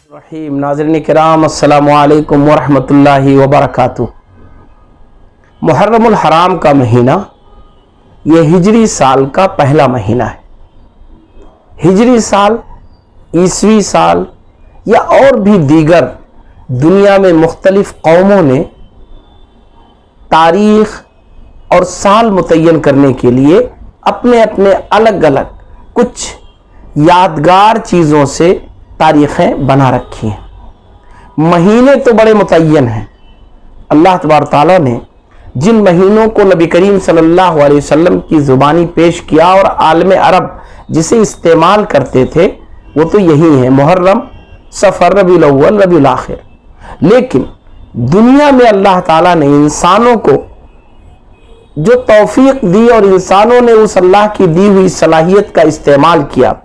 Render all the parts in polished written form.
रहीम नाज़रीन किराम अस्सलामु अलैकुम वरहमतुल्लाहि वबरकातुह। मुहर्रमुल हराम का महीना ये हिजरी साल का पहला महीना है। हिजरी साल, ईसवी साल या और भी दीगर दुनिया में मुख्तलिफ कौमों ने तारीख और साल मुतय्यन करने के लिए अपने अपने अलग अलग कुछ यादगार चीज़ों से तारीखें बना रखी हैं। महीने तो बड़े मुतय्यन हैं। अल्लाह तबारक तआला ने जिन महीनों को नबी करीम सल्लल्लाहु अलैहि वसल्लम की ज़ुबानी पेश किया और आलम अरब जिसे इस्तेमाल करते थे वो तो यही है, मुहर्रम, सफ़र, रबीउल अव्वल, रबीउल आखिर। लेकिन दुनिया में अल्लाह ताला ने इंसानों को जो तौफीक दी और इंसानों ने उस अल्लाह की दी हुई सलाहियत का इस्तेमाल किया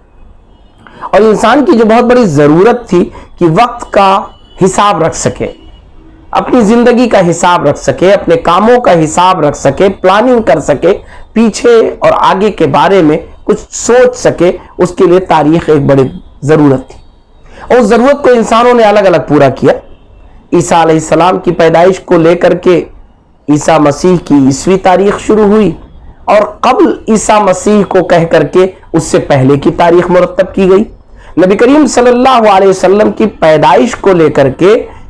और इंसान की जो बहुत बड़ी ज़रूरत थी कि वक्त का हिसाब रख सके, अपनी ज़िंदगी का हिसाब रख सके, अपने कामों का हिसाब रख सके, प्लानिंग कर सके, पीछे और आगे के बारे में कुछ सोच सके, उसके लिए तारीख एक बड़ी ज़रूरत थी। और उस ज़रूरत को इंसानों ने अलग अलग पूरा किया। ईसा अलैहिस्सलाम की पैदाइश को लेकर के ईसा मसीह की ईसवी तारीख शुरू हुई और कब्ल ईसा मसीह को कह करके उससे पहले की तारीख मुरत्तब की गई। नबी करीम सल्लल्लाहु अलैहि वसल्लम की पैदाइश को लेकर के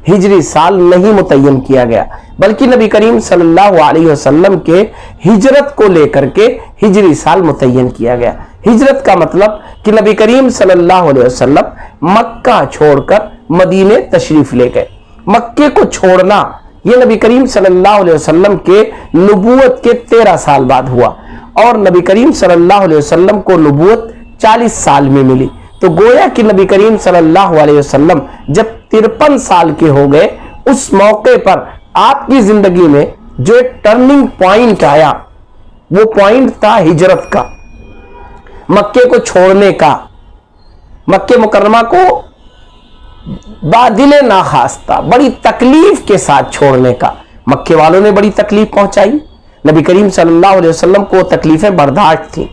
हिजरी साल नहीं मुतय्यन किया गया, बल्कि नबी करीम सल्लल्लाहु अलैहि वसल्लम के हिजरत को लेकर के हिजरी साल मुतय्यन किया गया। हिजरत का मतलब कि नबी करीम सल्लल्लाहु अलैहि वसल्लम मक्का छोड़कर मदीने तशरीफ ले गए। मक्के को छोड़ना ये नबी करीम सल्लल्लाहु अलैहि वसल्लम के नबूवत के 13 साल बाद हुआ और नबी करीम सल्लल्लाहु अलैहि वसल्लम को नबूवत 40 साल में मिली। तो गोया कि नबी करीम सल्लल्लाहु अलैहि वसल्लम जब 53 साल के हो गए, उस मौके पर आपकी जिंदगी में जो एक टर्निंग पॉइंट आया वो पॉइंट था हिजरत का, मक्के को छोड़ने का, मक्के मुकर्रमा को बादिले नाखास्ता बड़ी तकलीफ के साथ छोड़ने का। मक्के वालों ने बड़ी तकलीफ पहुंचाई, नबी करीम सल्लल्लाहु अलैहि वसल्लम को तकलीफें बर्दाश्त थी।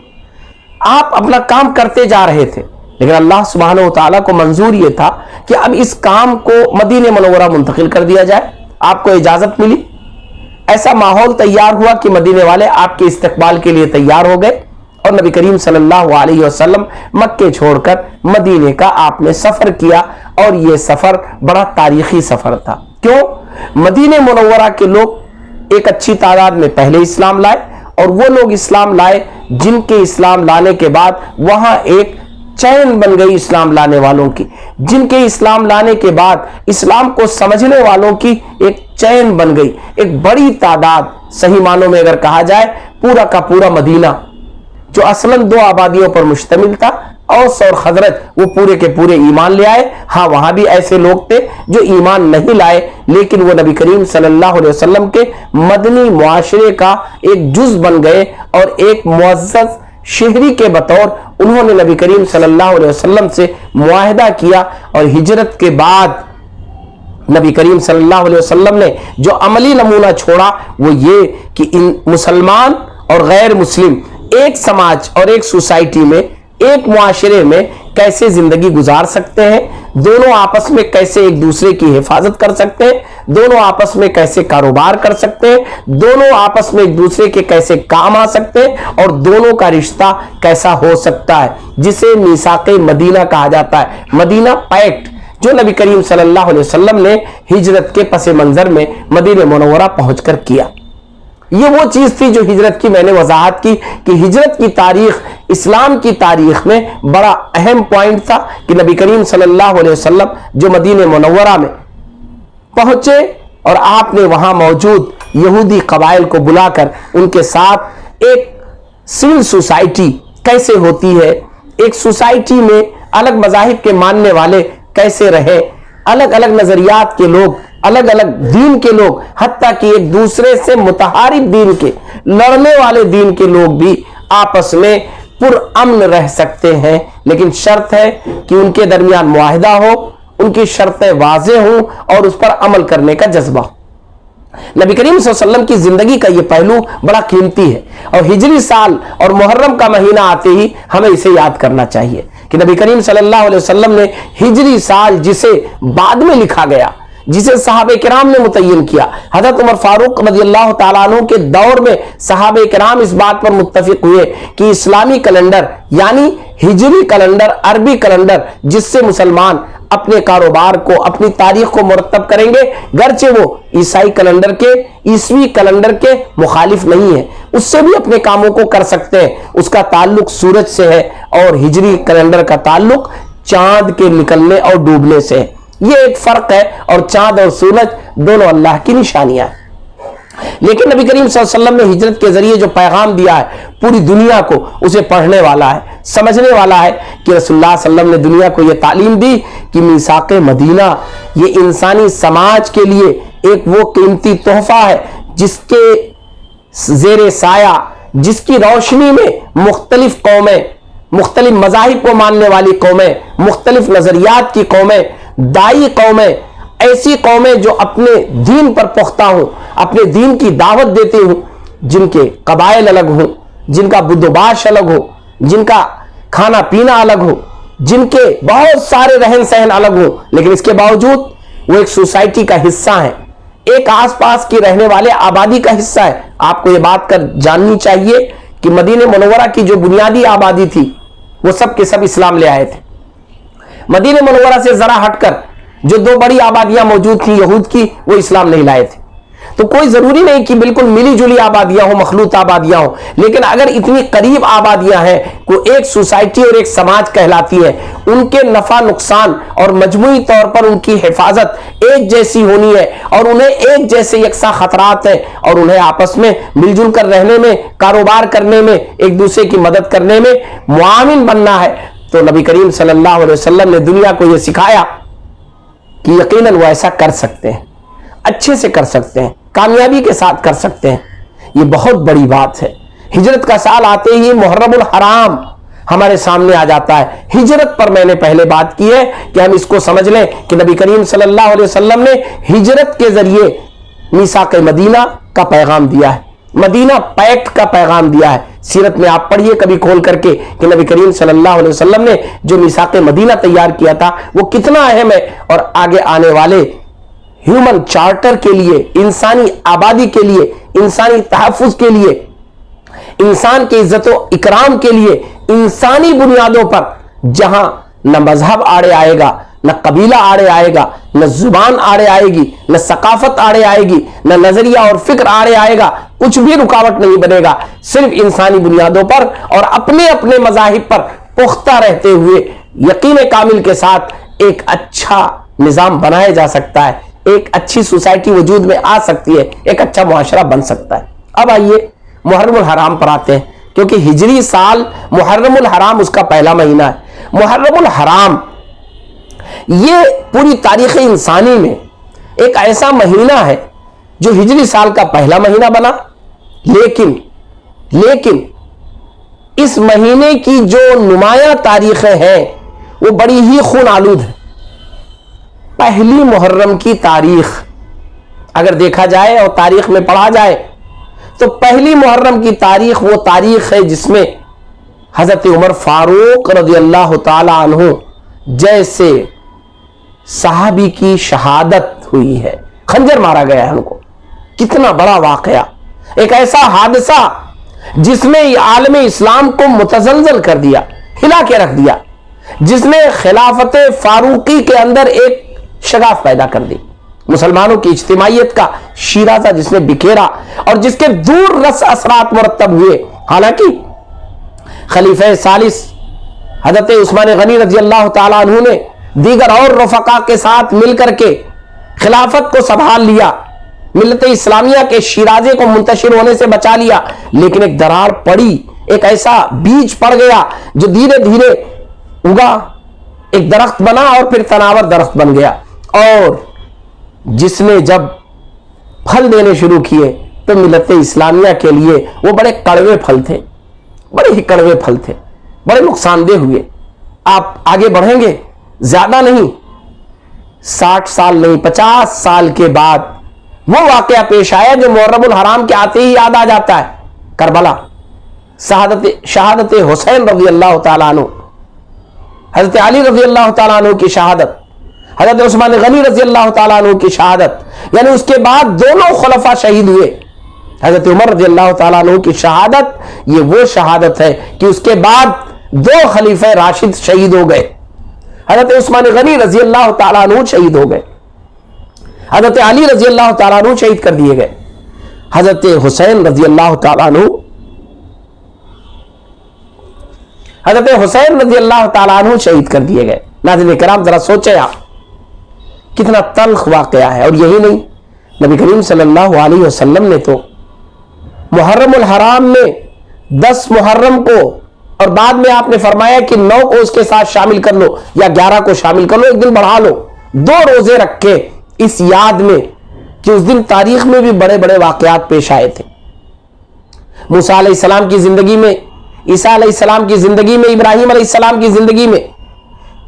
आप अपना काम करते जा रहे थे, लेकिन अल्लाह सुब्हानहू व तआला को मंजूर ये था कि अब इस काम को मदीने मुनव्वरा मुंतकिल कर दिया जाए। आपको इजाजत मिली, ऐसा माहौल तैयार हुआ कि मदीने वाले आपके इस्तकबाल के लिए तैयार हो गए और नबी करीम सल्लल्लाहु अलैहि वसल्लम मक्के छोड़कर मदीने का आपने सफर किया और यह सफर बड़ा तारीखी सफर था। क्यों? मदीने मुनव्वरा के लोग एक अच्छी तादाद में पहले इस्लाम लाए और वो लोग इस्लाम लाए जिनके इस्लाम लाने के बाद वहां एक चैन बन गई इस्लाम लाने वालों की, जिनके इस्लाम लाने के बाद इस्लाम को समझने वालों की एक चैन बन गई। एक बड़ी तादाद, सही मानों में अगर कहा जाए पूरा का पूरा मदीना जो असलन 2 आबादियों पर मुश्तमिल था, औस और खजरज, वो पूरे के पूरे ईमान ले आए। हाँ, वहां भी ऐसे लोग थे जो ईमान नहीं लाए, लेकिन वो नबी करीम सल्लल्लाहु अलैहि वसल्लम के मदनी मुआशरे का एक जुज बन गए और एक मुअज़्ज़ज़ शहरी के बतौर उन्होंने नबी करीम सल्लल्लाहु अलैहि वसल्लम से मुआहिदा किया। और हिजरत के बाद नबी करीम सल्लल्लाहु अलैहि वसल्लम ने जो अमली नमूना छोड़ा वो ये कि इन मुसलमान और गैर मुस्लिम एक समाज और एक सोसाइटी में, एक मुआशरे में कैसे जिंदगी गुजार सकते हैं, दोनों आपस में कैसे एक दूसरे की हिफाजत कर सकते हैं, दोनों आपस में कैसे कारोबार कर सकते हैं, दोनों आपस में एक दूसरे के कैसे काम आ सकते हैं और दोनों का रिश्ता कैसा हो सकता है, जिसे मीसाक़े मदीना कहा जाता है। मदीना पैक्ट जो नबी करीम सल्लल्लाहु अलैहि वसल्लम ने हिजरत के पस मंजर में मदीने मुनव्वरा पहुंचकर किया। ये वो चीज थी जो हिजरत की मैंने वजाहत की कि हिजरत की तारीख इस्लाम की तारीख में बड़ा अहम पॉइंट था कि नबी करीम सल्लल्लाहु अलैहि वसल्लम जो मदीने मुनव्वरा में पहुंचे और आपने वहां मौजूद यहूदी कबाइल को बुलाकर उनके साथ एक सिविल सोसाइटी कैसे होती है, एक सोसाइटी में अलग मज़ाहिब के मानने वाले कैसे रहे, अलग अलग नजरियात के लोग, अलग अलग दीन के लोग, हत्ता कि एक दूसरे से मुतहारिब दीन के, लड़ने वाले दीन के लोग भी आपस में पुरअमन रह सकते हैं। लेकिन शर्त है कि उनके दरमियान मुआहिदा हो, उनकी शर्तें वाज़ेह हों और उस पर अमल करने का जज्बा हो। नबी करीम सल्लल्लाहु अलैहि वसल्लम की जिंदगी का यह पहलू बड़ा कीमती है और हिजरी साल और मुहर्रम का महीना आते ही हमें इसे याद करना चाहिए कि नबी करीम सल्लल्लाहु अलैहि वसल्लम ने हिजरी साल जिसे बाद में लिखा गया, जिसे सहाबे किराम ने मुतय्यन किया, हजरत उमर फारूक रज़ियल्लाहु ताला अन्हु के दौर में सहाबे किराम इस बात पर मुत्तफिक हुए कि इस्लामी कैलेंडर यानी हिजरी कैलेंडर, अरबी कैलेंडर जिससे मुसलमान अपने कारोबार को, अपनी तारीख को मुरतब करेंगे, गरचे वो ईसाई कैलेंडर के, ईसवी कैलेंडर के मुखालिफ नहीं है, उससे भी अपने कामों को कर सकते हैं। उसका ताल्लुक सूरज से है और हिजरी कैलेंडर का ताल्लुक चांद के निकलने और डूबने से है। ये एक फर्क है, और चांद और सूरज दोनों अल्लाह की निशानियां हैं। लेकिन नबी करीम सल्लल्लाहु अलैहि वसल्लम ने हिजरत के जरिए जो पैगाम दिया है पूरी दुनिया को, उसे पढ़ने वाला है, समझने वाला है कि रसूलुल्लाह सल्लल्लाहु अलैहि वसल्लम ने दुनिया को यह तालीम दी कि मीसाक़े मदीना ये इंसानी समाज के लिए एक वो कीमती तोहफा है जिसके जेर साया, जिसकी रोशनी में मुख्तलिफ कौमें, मुख्तलिफ मज़ाहिब को मानने वाली कौमें, मुख्तलिफ नजरियात की कौमें, दाई कौमें, ऐसी कौमें जो अपने दीन पर पुख्ता हों, अपने दीन की दावत देते हों, जिनके कबाइल अलग हों, जिनका बुद्दबाश अलग हो, जिनका खाना पीना अलग हो, जिनके बहुत सारे रहन सहन अलग हो, लेकिन इसके बावजूद वो एक सोसाइटी का हिस्सा है, एक आसपास की रहने वाले आबादी का हिस्सा है। आपको ये बात कर जाननी चाहिए कि मदीने मुनव्वरा की जो बुनियादी आबादी थी वो सब के सब इस्लाम ले आए थे। मदीने मुनव्वरा से जरा हटकर जो दो बड़ी आबादियां मौजूद थी यहूद की, वो इस्लाम नहीं लाए थे। तो कोई जरूरी नहीं कि बिल्कुल मिली जुली आबादियां हो, मखलूत आबादियां हो, लेकिन अगर इतनी करीब आबादियां हैं को एक सोसाइटी और एक समाज कहलाती है, उनके नफा नुकसान और मजमूई तौर पर उनकी हिफाजत एक जैसी होनी है, और उन्हें एक जैसे यकसा खतरात है, और उन्हें आपस में मिलजुल कर रहने में, कारोबार करने में, एक दूसरे की मदद करने में मुआविन बनना है। तो नबी करीम सल्लल्लाहु अलैहि वसल्लम ने दुनिया को यह सिखाया कि यकीनन वो ऐसा कर सकते हैं, अच्छे से कर सकते हैं, कामयाबी के साथ कर सकते हैं। ये बहुत बड़ी बात है। हिजरत का साल आते ही मुहर्रमुल हराम हमारे सामने आ जाता है। हिजरत पर मैंने पहले बात की है कि हम इसको समझ लें कि नबी करीम सल्लल्लाहु अलैहि वसल्लम ने हिजरत के जरिए मीसाक़े मदीना का पैगाम दिया है, मदीना पैक्ट का पैगाम दिया है। सीरत में आप पढ़िए कभी खोल करके कि नबी करीम सल्लल्लाहु अलैहि वसल्लम ने जो मीसाक़े मदीना तैयार किया था वो कितना अहम है, और आगे आने वाले ह्यूमन चार्टर के लिए, इंसानी आबादी के लिए, इंसानी तहफ़्फ़ुज़ के लिए, इंसान के इज्जत व इकराम के लिए, इंसानी बुनियादों पर जहां न मजहब आड़े आएगा, न कबीला आड़े आएगा, न जुबान आड़े आएगी, न सकाफत आड़े आएगी, न नजरिया और फिक्र आड़े आएगा, कुछ भी रुकावट नहीं बनेगा। सिर्फ इंसानी बुनियादों पर और अपने अपने मज़ाहिब पर पुख्ता रहते हुए यकीन कामिल के साथ एक अच्छा निज़ाम बनाया जा सकता है, एक अच्छी सोसाइटी वजूद में आ सकती है, एक अच्छा मुआशरा बन सकता है। अब आइए मुहर्रमुल हराम पर आते हैं, क्योंकि हिजरी साल मुहर्रमुल हराम उसका पहला महीना है। मुहर्रमुल हराम ये पूरी तारीख़ इंसानी में एक ऐसा महीना है जो हिजरी साल का पहला महीना बना, लेकिन इस महीने की जो नुमाया तारीखें हैं वो बड़ी ही खून आलूद है। पहली मुहर्रम की तारीख अगर देखा जाए और तारीख में पढ़ा जाए तो पहली मुहर्रम की तारीख वो तारीख है जिसमें हजरत उमर फारूक रज़ियल्लाहु ताला अन्हु जैसे सहाबी की शहादत हुई है, खंजर मारा गया है उनको। कितना बड़ा वाकया, एक ऐसा हादसा जिसने आलम इस्लाम को मुतज़लज़ल कर दिया, हिला के रख दिया, जिसने खिलाफत फारूकी के अंदर एक शगाफ पैदा कर दी, मुसलमानों की इज्तिमाइयत का शीराज़ा जिसने बिखेरा, और जिसके दूर रस असरात मुरतब हुए। हालांकि खलीफे सालिस हजरत उस्मान गनी रज़ियल्लाहु ताला अन्हु ने दीगर और रफ़का के साथ मिलकर के खिलाफत को संभाल लिया, मिल्लत इस्लामिया के शीराजे को मुंतशिर होने से बचा लिया, लेकिन एक दरार पड़ी, एक ऐसा बीज पड़ गया जो धीरे धीरे उगा, एक दरख्त बना और फिर तनावर दरख्त बन गया, और जिसने जब फल देने शुरू किए तो मिल्लत इस्लामिया के लिए वो बड़े कड़वे फल थे, बड़े ही कड़वे फल थे, बड़े नुकसानदेह हुए। आप आगे बढ़ेंगे, ज्यादा नहीं, 60 साल नहीं, 50 साल के बाद वो वाकया पेश आया जो मुहर्रमुल हराम के आते ही याद आ जाता है, करबला, शहादत हुसैन रज़ियल्लाहु ताला अन्हु। حضرت علی رضی اللہ تعالیٰ عنہ کی شہادت، حضرت عثمان غنی رضی اللہ تعالیٰ عنہ کی شہادت، یعنی اس کے بعد دونوں خلفاء شہید ہوئے۔ حضرت عمر رضی اللہ تعالیٰ عنہ کی شہادت یہ وہ شہادت ہے کہ اس کے بعد دو خلیفہ راشد شہید ہو گئے، حضرت عثمان غنی رضی اللہ تعالیٰ عنہ شہید ہو گئے، حضرت علی رضی اللہ تعالیٰ عنہ شہید کر دیے گئے، حضرت حسین رضی اللہ تعالیٰ عنہ حضرت حسین رضی اللہ تعالیٰ عنہ شہید کر دیے گئے۔ ناظرین کرام ذرا سوچیں آپ، کتنا تلخ واقعہ ہے۔ اور یہی نہیں، نبی کریم صلی اللہ علیہ وسلم نے تو محرم الحرام میں 10 محرم کو، اور بعد میں آپ نے فرمایا کہ 9 کو اس کے ساتھ شامل کر لو یا 11 کو شامل کر لو، ایک دن بڑھا لو، 2 روزے رکھے اس یاد میں کہ اس دن تاریخ میں بھی بڑے بڑے واقعات پیش آئے تھے۔ موسیٰ علیہ السلام کی زندگی میں، عیسیٰ علیہ السلام کی زندگی میں، ابراہیم علیہ السلام کی زندگی میں،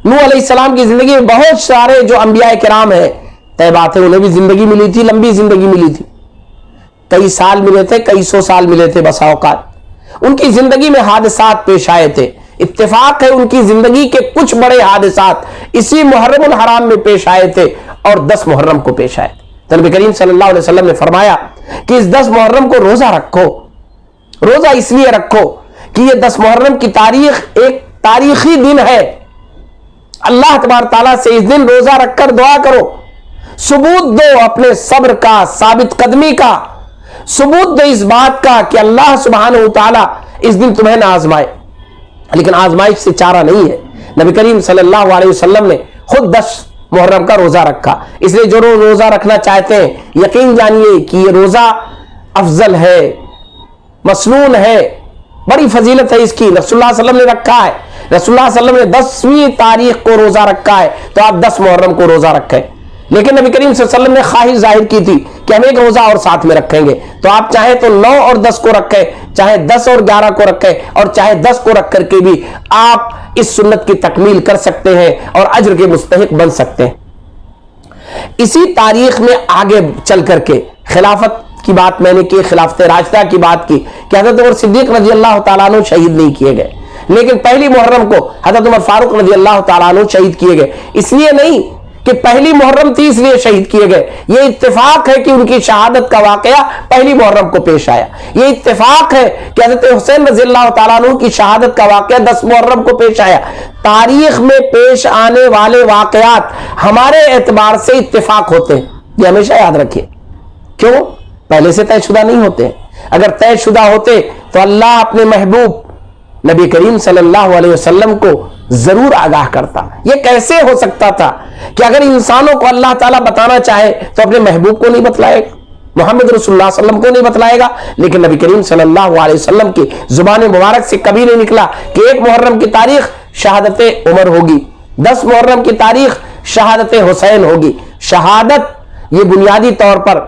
نوح علیہ السلام کی زندگی میں، بہت سارے جو انبیاء کرام ہیں، طے بات ہے انہیں بھی زندگی ملی تھی، لمبی زندگی ملی تھی، کئی سال ملے تھے، کئی 100 سال ملے تھے بسا اوقات۔ ان کی زندگی میں حادثات پیش آئے تھے، اتفاق ہے ان کی زندگی کے کچھ بڑے حادثات اسی محرم الحرام میں پیش آئے تھے اور 10 محرم کو پیش آئے تھے۔ نبی کریم صلی اللہ علیہ وسلم نے فرمایا کہ اس 10 محرم کو روزہ رکھو، روزہ اس لیے رکھو کہ یہ 10 محرم کی تاریخ ایک تاریخی دن ہے، اللہ تبارک تعالیٰ سے اس دن روزہ رکھ کر دعا کرو، ثبوت دو اپنے صبر کا، ثابت قدمی کا، ثبوت دو اس بات کا کہ اللہ سبحانہ وتعالیٰ اس دن تمہیں نہ آزمائے۔ لیکن آزمائش سے چارہ نہیں ہے، نبی کریم صلی اللہ علیہ وسلم نے خود 10 محرم کا روزہ رکھا۔ اس لیے جو روزہ رکھنا چاہتے ہیں یقین جانیے کہ یہ روزہ افضل ہے، مسنون ہے، بڑی فضیلت ہے اس کی، رسول اللہ صلی اللہ علیہ وسلم نے رکھا ہے۔ رسول اللہ صلی اللہ علیہ وسلم نے 10ویں تاریخ کو روزہ رکھا ہے تو آپ 10 محرم کو روزہ رکھیں، لیکن نبی کریم صلی اللہ علیہ وسلم نے خواہش ظاہر کی تھی کہ ہم ایک روزہ اور ساتھ میں رکھیں گے، تو آپ چاہے تو 9 اور 10 کو رکھیں، چاہے 10 اور 11 کو رکھیں، اور چاہے 10 کو رکھ کر کے بھی آپ اس سنت کی تکمیل کر سکتے ہیں اور اجر کے مستحق بن سکتے ہیں۔ اسی تاریخ میں آگے چل کر کے خلافت کی بات میں نے کی، خلافت راشدہ کی بات کی کہ حضرت عمر صدیق رضی اللہ تعالیٰ عنہ شہید نہیں کیے گئے، لیکن پہلی محرم کو حضرت عمر فاروق رضی اللہ تعالیٰ عنہ شہید کیے گئے۔ اس لیے نہیں کہ پہلی محرم تھی اس لیے شہید کیے گئے، یہ اتفاق ہے کہ ان کی شہادت کا واقعہ پہلی محرم کو پیش آیا۔ یہ اتفاق ہے کہ حضرت حسین رضی اللہ تعالیٰ عنہ کی شہادت کا واقعہ 10 محرم کو پیش آیا۔ تاریخ میں پیش آنے والے واقعات ہمارے اعتبار سے اتفاق ہوتے ہیں، یہ ہمیشہ یاد رکھیے۔ کیوں؟ پہلے سے طے شدہ نہیں ہوتے، اگر طے شدہ ہوتے تو اللہ اپنے محبوب نبی کریم صلی اللہ علیہ وسلم کو ضرور آگاہ کرتا۔ یہ کیسے ہو سکتا تھا کہ اگر انسانوں کو اللہ تعالیٰ بتانا چاہے تو اپنے محبوب کو نہیں بتلائے گا، محمد رسول اللہ صلی اللہ علیہ وسلم کو نہیں بتلائے گا، لیکن نبی کریم صلی اللہ علیہ وسلم کی زبان مبارک سے کبھی نہیں نکلا کہ 1 محرم کی تاریخ شہادت عمر ہوگی، 10 محرم کی تاریخ شہادت حسین ہوگی۔ شہادت یہ بنیادی طور پر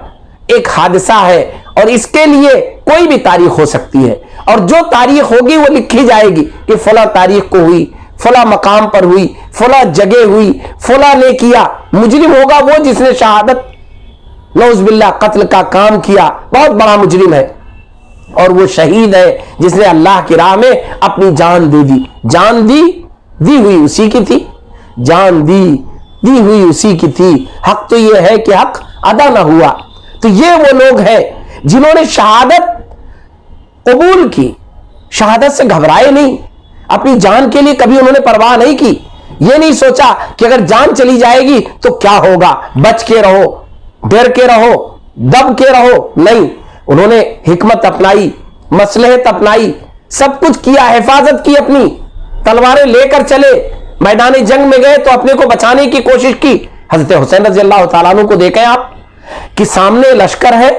ایک حادثہ ہے اور اس کے لیے کوئی بھی تاریخ ہو سکتی ہے، اور جو تاریخ ہوگی وہ لکھی جائے گی کہ فلاں تاریخ کو ہوئی، فلاں مقام پر ہوئی، فلاں جگہ ہوئی، فلاں نے کیا۔ مجرم ہوگا وہ جس نے شہادت نعوذ باللہ قتل کا کام کیا، بہت بڑا مجرم ہے، اور وہ شہید ہے جس نے اللہ کی راہ میں اپنی جان دے دی۔ جان دی ہوئی اسی کی تھی، جان دی ہوئی اسی کی تھی۔ حق تو یہ ہے کہ حق ادا نہ ہوا۔ تو یہ وہ لوگ ہیں جنہوں نے شہادت قبول کی، شہادت سے گھبرائے نہیں، اپنی جان کے لیے کبھی انہوں نے پرواہ نہیں کی، یہ نہیں سوچا کہ اگر جان چلی جائے گی تو کیا ہوگا، بچ کے رہو، ڈر کے رہو، دب کے رہو، نہیں، انہوں نے حکمت اپنائی، مصلحت اپنائی، سب کچھ کیا، حفاظت کی، اپنی تلواریں لے کر چلے، میدان جنگ میں گئے تو اپنے کو بچانے کی کوشش کی۔ حضرت حسین رضی اللہ تعالیٰ عنہ کو دیکھیں آپ کہ سامنے لشکر ہے،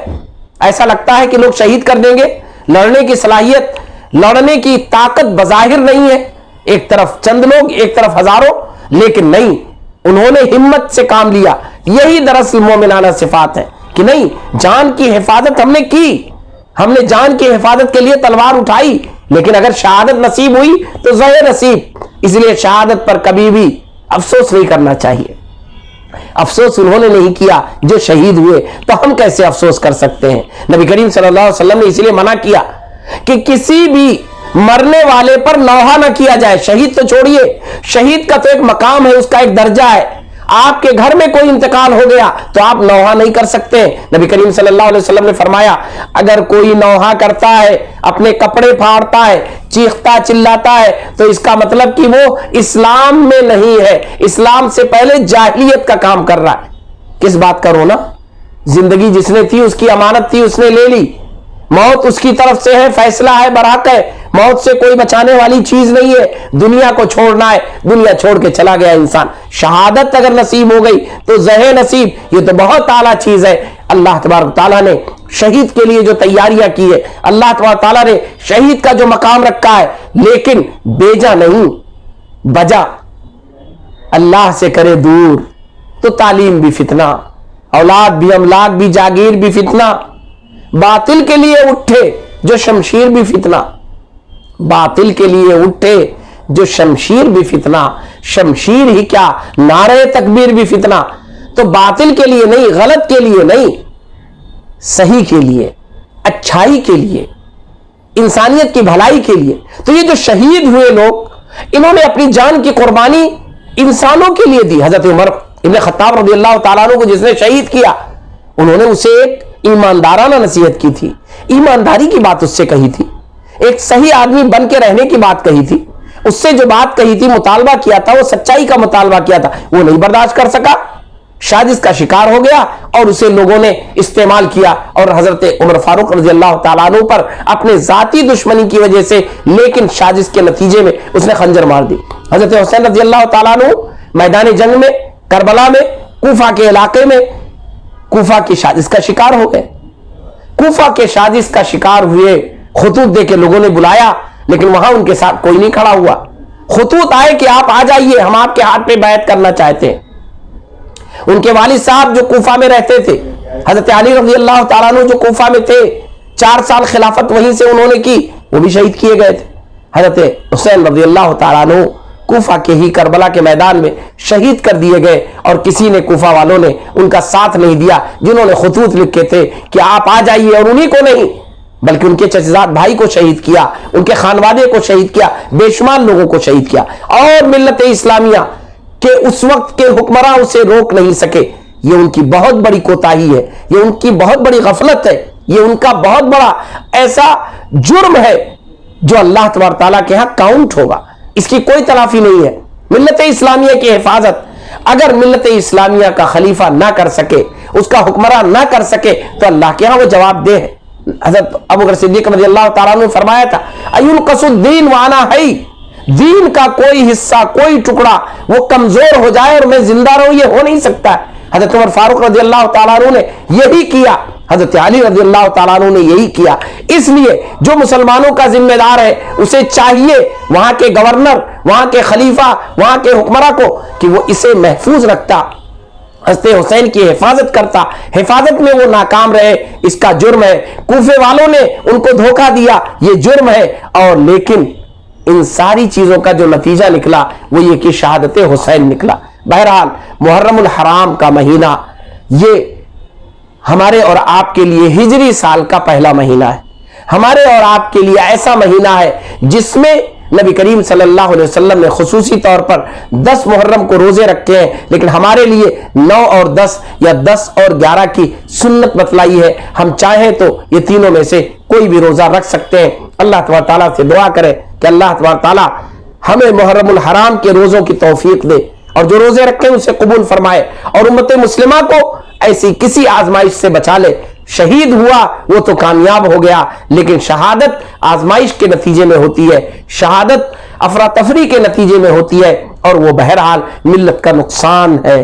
ایسا لگتا ہے کہ لوگ شہید کر دیں گے، لڑنے کی صلاحیت، لڑنے کی طاقت بظاہر نہیں ہے، ایک طرف چند لوگ، ایک طرف ہزاروں، لیکن نہیں، انہوں نے ہمت سے کام لیا۔ یہی دراصل مومنانہ صفات ہے کہ نہیں، جان کی حفاظت ہم نے کی، ہم نے جان کی حفاظت کے لیے تلوار اٹھائی، لیکن اگر شہادت نصیب ہوئی تو ظاہر نصیب۔ اس لیے شہادت پر کبھی بھی افسوس نہیں کرنا چاہیے۔ افسوس انہوں نے نہیں کیا جو شہید ہوئے، تو ہم کیسے افسوس کر سکتے ہیں؟ نبی کریم صلی اللہ علیہ وسلم نے اس لیے منع کیا کہ کسی بھی مرنے والے پر نوحہ نہ کیا جائے. شہید تو چھوڑیے, شہید کا تو ایک مقام ہے, اس کا ایک درجہ ہے. آپ کے گھر میں کوئی انتقال ہو گیا تو آپ نوحہ نہیں کر سکتے. نبی کریم صلی اللہ علیہ وسلم نے فرمایا اگر کوئی نوحہ کرتا ہے, اپنے کپڑے پھاڑتا ہے, چیختا چلاتا ہے, تو اس کا مطلب کہ وہ اسلام میں نہیں ہے, اسلام سے پہلے جاہلیت کا کام کر رہا ہے. کس بات کا رونا؟ زندگی جس نے تھی, اس کی امانت تھی, اس نے لے لی. موت اس کی طرف سے ہے, فیصلہ ہے, برحق ہے. موت سے کوئی بچانے والی چیز نہیں ہے. دنیا کو چھوڑنا ہے, دنیا چھوڑ کے چلا گیا انسان. شہادت اگر نصیب ہو گئی تو زہ نصیب, یہ تو بہت اعلیٰ چیز ہے. اللہ تبارک تعالیٰ نے شہید کے لیے جو تیاریاں کی ہے, اللہ تبارک تعالیٰ نے شہید کا جو مقام رکھا ہے, لیکن بیجا نہیں, بجا اللہ سے کرے دور تو تعلیم بھی فتنہ, اولاد بھی, املاک بھی, جاگیر بھی فتنہ. باطل کے لیے اٹھے جو شمشیر بھی فتنہ, باطل کے لیے اٹھے جو شمشیر بھی فتنہ. شمشیر ہی کیا, نعرہ تکبیر بھی فتنہ. تو باطل کے لیے نہیں, غلط کے لیے نہیں, صحیح کے لیے, اچھائی کے لیے, انسانیت کی بھلائی کے لیے. تو یہ جو شہید ہوئے لوگ, انہوں نے اپنی جان کی قربانی انسانوں کے لیے دی. حضرت عمر ابن خطاب رضی اللہ تعالیٰ عنہ کو جس نے شہید کیا, انہوں نے اسے ایک ایماندارانہ نصیحت کی تھی, ایمانداری کی بات اس سے کہی تھی, ایک صحیح آدمی بن کے رہنے کی بات کہی تھی. اس سے جو بات کہی تھی, مطالبہ کیا تھا, وہ سچائی کا مطالبہ کیا تھا, وہ نہیں برداشت کر سکا, سازش کا شکار ہو گیا اور اسے لوگوں نے استعمال کیا. اور حضرت عمر فاروق رضی اللہ تعالیٰ عنہ پر اپنے ذاتی دشمنی کی وجہ سے, لیکن سازش کے نتیجے میں اس نے خنجر مار دی. حضرت حسین رضی اللہ تعالیٰ عنہ میدان جنگ میں, کربلا میں, کوفہ کے علاقے میں کوفہ کی سازش کا شکار ہو گئے. کوفہ کے سازش کا شکار ہوئے, خطوط دے کے لوگوں نے بلایا, لیکن وہاں ان کے ساتھ کوئی نہیں کھڑا ہوا. خطوط آئے کہ آپ آ جائیے, ہم آپ کے ہاتھ پہ بیعت کرنا چاہتے ہیں. ان کے والد صاحب جو کوفہ میں رہتے تھے, حضرت علی رضی اللہ تعالیٰ عنہ جو کوفہ میں تھے, 4 سال خلافت وہیں سے انہوں نے کی, وہ بھی شہید کیے گئے تھے. حضرت حسین رضی اللہ تعالیٰ عنہ کوفہ کے ہی کربلا کے میدان میں شہید کر دیے گئے. اور کسی نے, کوفہ والوں نے ان کا ساتھ نہیں دیا, جنہوں نے خطوط لکھے تھے کہ آپ آ جائیے, اور انہی کو نہیں بلکہ ان کے چچزاد بھائی کو شہید کیا, ان کے خانوادے کو شہید کیا, بے شمار لوگوں کو شہید کیا. اور ملت اسلامیہ کہ اس وقت کے حکمراں اسے روک نہیں سکے. یہ ان کی بہت بڑی کوتاہی ہے, یہ ان کی بہت بڑی غفلت ہے, یہ ان کا بہت بڑا ایسا جرم ہے جو اللہ تبارک تعالیٰ کے ہاں کاؤنٹ ہوگا. اس کی کوئی تلافی نہیں ہے. ملت اسلامیہ کی حفاظت اگر ملت اسلامیہ کا خلیفہ نہ کر سکے, اس کا حکمراں نہ کر سکے, تو اللہ کے ہاں وہ جواب دہ ہے. حضرت ابوبکر صدیق رضی اللہ تعالیٰ عنہ نے فرمایا تھا, ایُنقص الدین وانا حی, دین کا کوئی حصہ, کوئی ٹکڑا وہ کمزور ہو جائے اور میں زندہ رہوں, یہ ہو نہیں سکتا ہے. حضرت عمر فاروق رضی اللہ تعالیٰ عنہ نے یہی کیا, حضرت علی رضی اللہ تعالیٰ عنہ نے یہی کیا. اس لیے جو مسلمانوں کا ذمہ دار ہے, اسے چاہیے وہاں کے گورنر, وہاں کے خلیفہ, وہاں کے حکمراں کو کہ وہ اسے محفوظ رکھتا, حضرت حسین کی حفاظت کرتا. حفاظت میں وہ ناکام رہے, اس کا جرم ہے. کوفے والوں نے ان کو دھوکہ دیا, یہ جرم ہے. اور لیکن ان ساری چیزوں کا جو نتیجہ نکلا وہ یہ کہ شہادت حسین نکلا. بہرحال محرم الحرام کا مہینہ یہ ہمارے اور آپ کے لیے ہجری سال کا پہلا مہینہ ہے. ہمارے اور آپ کے لیے ایسا مہینہ ہے جس میں نبی کریم صلی اللہ علیہ وسلم نے خصوصی طور پر 10 محرم کو روزے رکھے ہیں, لیکن ہمارے لیے 9 اور 10 یا 10 اور 11 کی سنت بتلائی ہے. ہم چاہیں تو یہ تینوں میں سے کوئی بھی روزہ رکھ سکتے ہیں. اللہ تبارک تعالیٰ سے دعا کریں کہ اللہ تبارک تعالیٰ ہمیں محرم الحرام کے روزوں کی توفیق دے, اور جو روزے رکھیں اسے قبول فرمائے, اور امت مسلمہ کو ایسی کسی آزمائش سے بچا لے. شہید ہوا وہ تو کامیاب ہو گیا, لیکن شہادت آزمائش کے نتیجے میں ہوتی ہے, شہادت افراتفری کے نتیجے میں ہوتی ہے, اور وہ بہرحال ملت کا نقصان ہے.